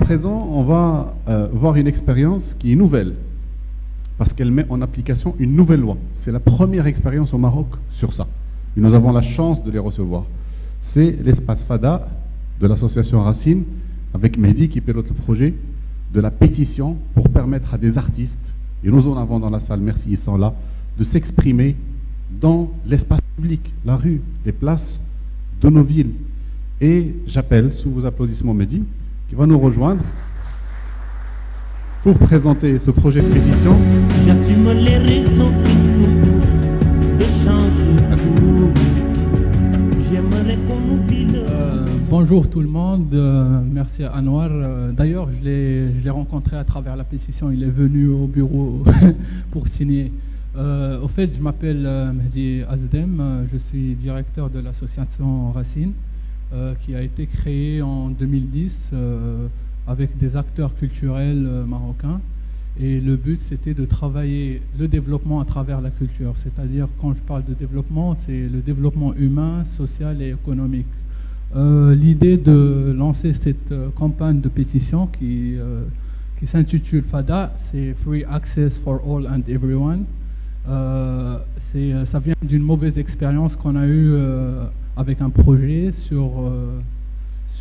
présent, on va voir une expérience qui est nouvelle, parce qu'elle met en application une nouvelle loi. C'est la première expérience au Maroc sur ça. Et nous avons la chance de les recevoir. C'est l'espace FADA de l'association Racine, avec Mehdi qui pilote le projet, de la pétition pour permettre à des artistes, et nous en avons dans la salle, merci, ils sont là, de s'exprimer dans l'espace public, la rue, les places de nos villes. Et j'appelle, sous vos applaudissements, Mehdi, qui va nous rejoindre pour présenter ce projet de pétition. J'assume les raisons qui nous poussent de changer tout. J'aimerais qu'on oublie le... Bonjour tout le monde, merci à Anwar. D'ailleurs, je l'ai rencontré à travers la pétition, il est venu au bureau pour signer. Au fait, je m'appelle Mehdi Azdem, je suis directeur de l'association Racine, qui a été créée en 2010 avec des acteurs culturels marocains. Et le but, c'était de travailler le développement à travers la culture. C'est-à-dire, quand je parle de développement, c'est le développement humain, social et économique. L'idée de lancer cette campagne de pétition qui s'intitule FADA, c'est Free Access for All and Everyone. Ça vient d'une mauvaise expérience qu'on a eue avec un projet sur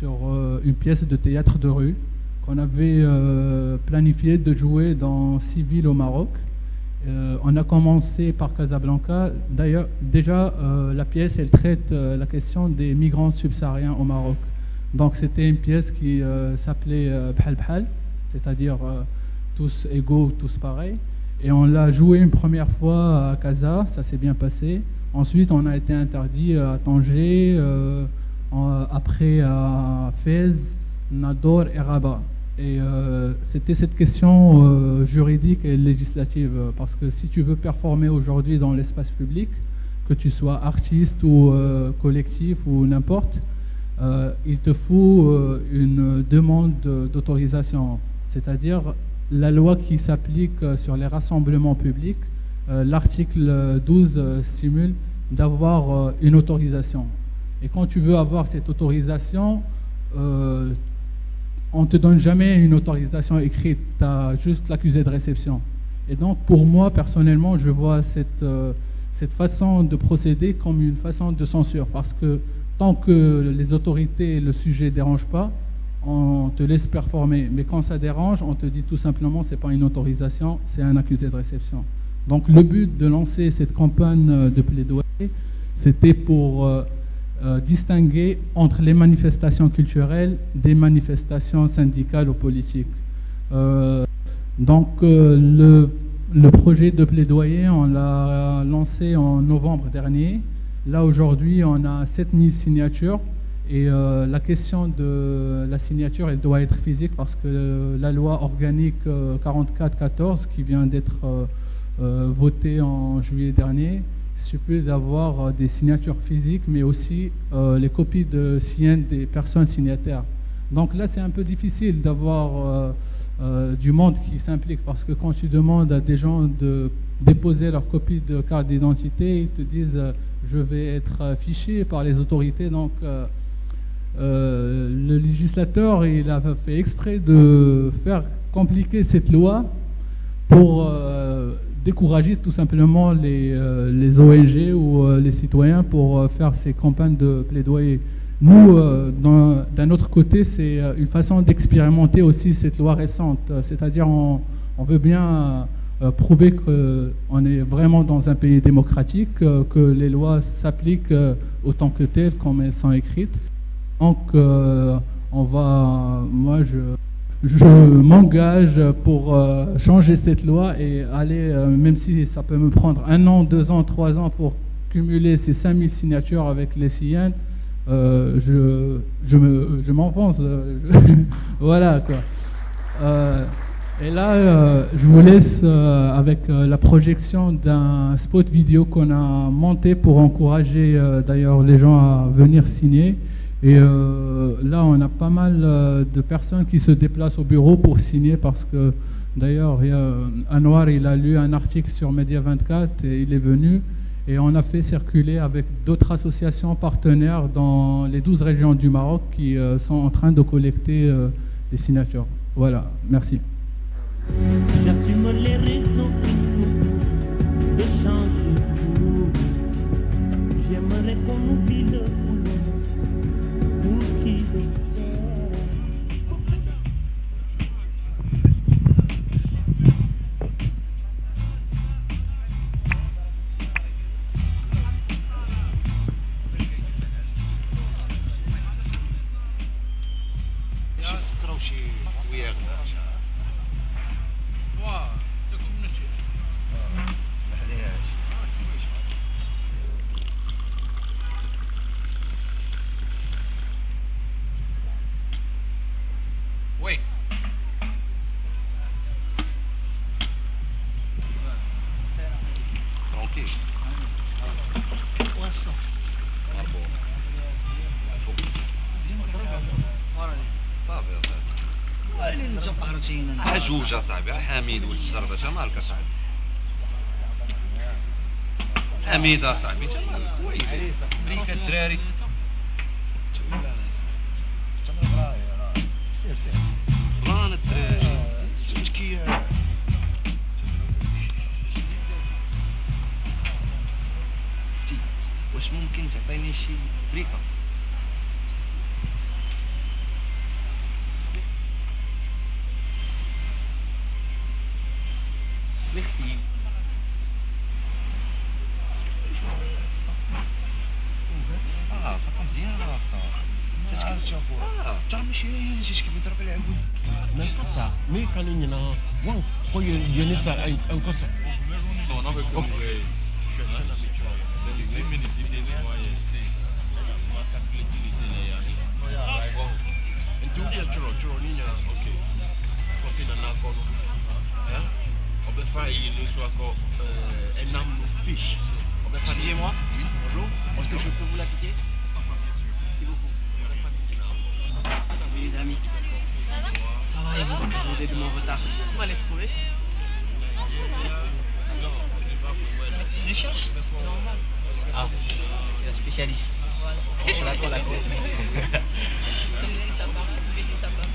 une pièce de théâtre de rue qu'on avait planifié de jouer dans 6 villes au Maroc. On a commencé par Casablanca. D'ailleurs, déjà, la pièce, elle traite la question des migrants subsahariens au Maroc. Donc, c'était une pièce qui s'appelait Bhal Bhal, c'est-à-dire tous égaux, tous pareils. Et on l'a joué une première fois à Casa, ça s'est bien passé. Ensuite, on a été interdit à Tanger, après à Fès, Nador et Rabat. Et c'était cette question juridique et législative, parce que si tu veux performer aujourd'hui dans l'espace public, que tu sois artiste ou collectif ou n'importe, il te faut une demande d'autorisation, c'est-à-dire la loi qui s'applique sur les rassemblements publics, l'article 12 stimule d'avoir une autorisation. Et quand tu veux avoir cette autorisation, on ne te donne jamais une autorisation écrite, tu as juste l'accusé de réception. Et donc pour moi, personnellement, je vois cette façon de procéder comme une façon de censure, parce que tant que les autorités, le sujet ne dérange pas, on te laisse performer. Mais quand ça dérange, on te dit tout simplement c'est pas une autorisation, c'est un accusé de réception. Donc le but de lancer cette campagne de plaidoyer, c'était pour distinguer entre les manifestations culturelles des manifestations syndicales ou politiques. Donc le projet de plaidoyer, on l'a lancé en novembre dernier. Là aujourd'hui, on a 7000 signatures. Et la question de la signature, elle doit être physique parce que la loi organique 44-14 qui vient d'être votée en juillet dernier suppose d'avoir des signatures physiques, mais aussi les copies de signes des personnes signataires. Donc là, c'est un peu difficile d'avoir du monde qui s'implique, parce que quand tu demandes à des gens de déposer leur copie de carte d'identité, ils te disent je vais être fiché par les autorités. Donc le législateur, il a fait exprès de faire compliquer cette loi pour décourager tout simplement les ONG ou les citoyens pour faire ces campagnes de plaidoyer. Nous, d'un autre côté, c'est une façon d'expérimenter aussi cette loi récente. C'est-à-dire, on veut bien prouver qu'on est vraiment dans un pays démocratique, que les lois s'appliquent autant que telles, comme elles sont écrites. Donc, moi, je m'engage pour changer cette loi et aller, même si ça peut me prendre 1 an, 2 ans, 3 ans pour cumuler ces 5000 signatures avec les SIAN, je m'enfonce. Voilà, quoi. Et là, je vous laisse avec la projection d'un spot vidéo qu'on a monté pour encourager d'ailleurs les gens à venir signer. Et là, on a pas mal de personnes qui se déplacent au bureau pour signer, parce que d'ailleurs, Anwar, il a lu un article sur Média 24 et il est venu. Et on a fait circuler avec d'autres associations partenaires dans les 12 régions du Maroc qui sont en train de collecter les signatures. Voilà, merci. J'assume les raisons qui nous poussent de changer tout. J'aimerais qu'on oublie le boulot pour qu'ils espèrent. Oui. Tranquille. Pour l'instant. Ah bon. صافي يا صاحبي. وين نجا قهرتينا حجوج يا صاحبي حميد ولد الشرطة شمالك صاحبي. حميد يا صاحبي شمالك وين بريكة الدراري. بلان الدراري تشكي واش ممكن تعطيني شي بريكه لختي صافي مزيان تا ماشي شي كيف يضرب على عبوس Même pas ça. Mais quand il y en a un, quand il y en a ça, un concert. Non, non, mais comme Je suis un ami, tu vois. C'est 10 minutes, il est moyen. On va calculer utiliser les Então, tu vois, ok. Quand il y en a encore, on peut faire le soir un âme fiche. Excusez-moi. Bonjour. Est-ce que je peux vous la piquer? Merci beaucoup. Les amis. Ça va et vous? Désolé de mon retard. Vous m'allez trouver? Les cherche? C'est normal. Ah, c'est la spécialiste. Voilà. D'accord, d'accord. C'est le liste à part, tous les listes à part.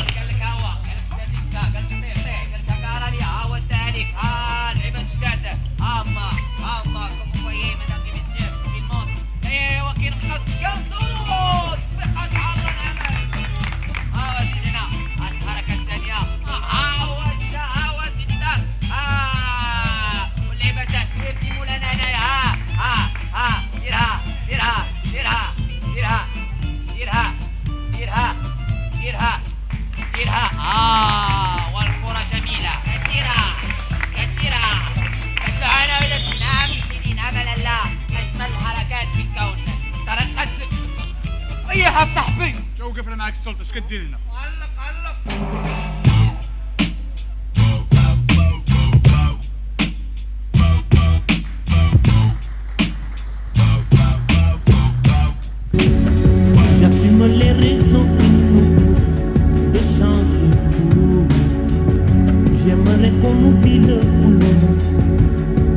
قال لك هوا قال لك شدادك قال لك طيح قال لك قارالي عاودت عليك لعبة جدادة اما كفو فيي مدام في بيتجيب في الموت ايوا كي نقص كنصوت صفيقة تعرض العمل زيدنا هاد الحركة الثانية هاوا زيدي دار واللعبة تاع سويرتي مولانا انايا ديرها ديرها ديرها ديرها ديرها ديرها ديرها ديرها والكرة جميلة كثيرة كتلعنا ولا نعم سيدي نعم لا أجمل الحركات في الكون طرقت ريح صاحبي جو وقفنا معك السلطة اش كدير هنا؟ علق J'assume les raisons qui nous poussent de changer tout. J'aimerais qu'on oublie le boulot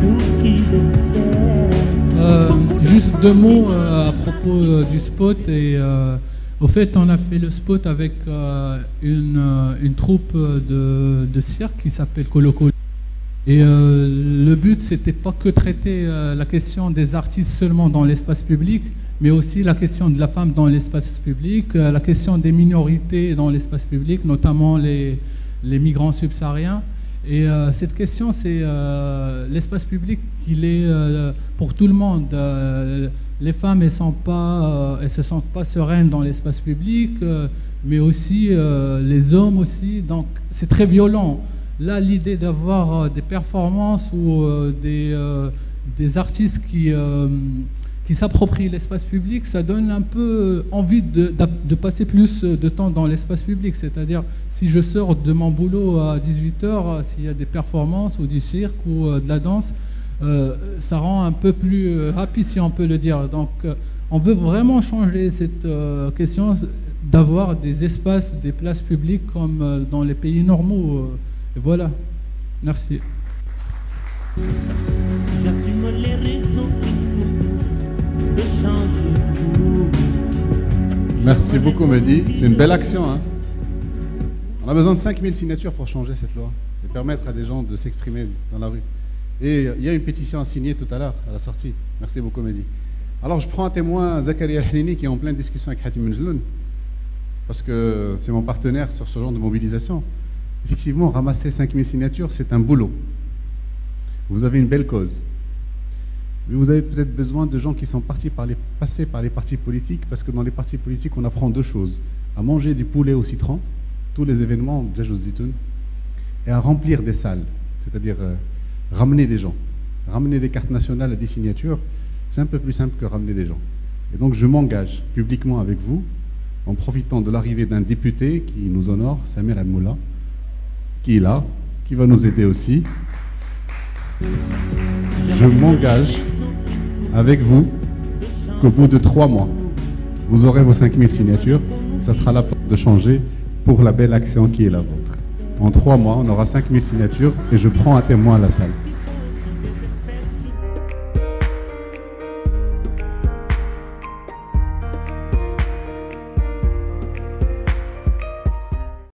pour qu'ils espèrent. Juste deux mots à propos du spot. Au fait, on a fait le spot avec une troupe de cirque qui s'appelle Colo Colo. Et le but, c'était pas que traiter la question des artistes seulement dans l'espace public, mais aussi la question de la femme dans l'espace public, la question des minorités dans l'espace public, notamment les migrants subsahariens. Et cette question, c'est l'espace public, il est pour tout le monde. Les femmes, elles se sentent pas sereines dans l'espace public, mais aussi les hommes aussi. Donc, c'est très violent. Là, l'idée d'avoir des performances ou des artistes qui s'approprient l'espace public, ça donne un peu envie de passer plus de temps dans l'espace public. C'est-à-dire, si je sors de mon boulot à 18h, s'il y a des performances ou du cirque ou de la danse, ça rend un peu plus happy, si on peut le dire. Donc, on veut vraiment changer cette question d'avoir des espaces, des places publiques comme dans les pays normaux. Et voilà. Merci. J'assume les raisons qui nous poussent de changer tout. Merci beaucoup, Mehdi. C'est une belle action. Hein. On a besoin de 5000 signatures pour changer cette loi et permettre à des gens de s'exprimer dans la rue. Et il y a une pétition à signer tout à l'heure, à la sortie. Merci beaucoup, Mehdi. Alors, je prends un témoin, Zakaria Hlini, qui est en pleine discussion avec Hatim Menjeloun, parce que c'est mon partenaire sur ce genre de mobilisation. Effectivement, ramasser 5000 signatures, c'est un boulot. Vous avez une belle cause. Mais vous avez peut-être besoin de gens qui sont passés par les partis politiques, parce que dans les partis politiques, on apprend deux choses. À manger du poulet au citron, tous les événements, et à remplir des salles, c'est-à-dire ramener des gens. Ramener des cartes nationales à des signatures, c'est un peu plus simple que ramener des gens. Et donc je m'engage publiquement avec vous, en profitant de l'arrivée d'un député qui nous honore, Samir El-Moula, qui est là, qui va nous aider aussi. Je m'engage avec vous qu'au bout de 3 mois, vous aurez vos 5000 signatures. Ça sera la porte de changer pour la belle action qui est la vôtre. En 3 mois, on aura 5000 signatures et je prends un témoin à la salle.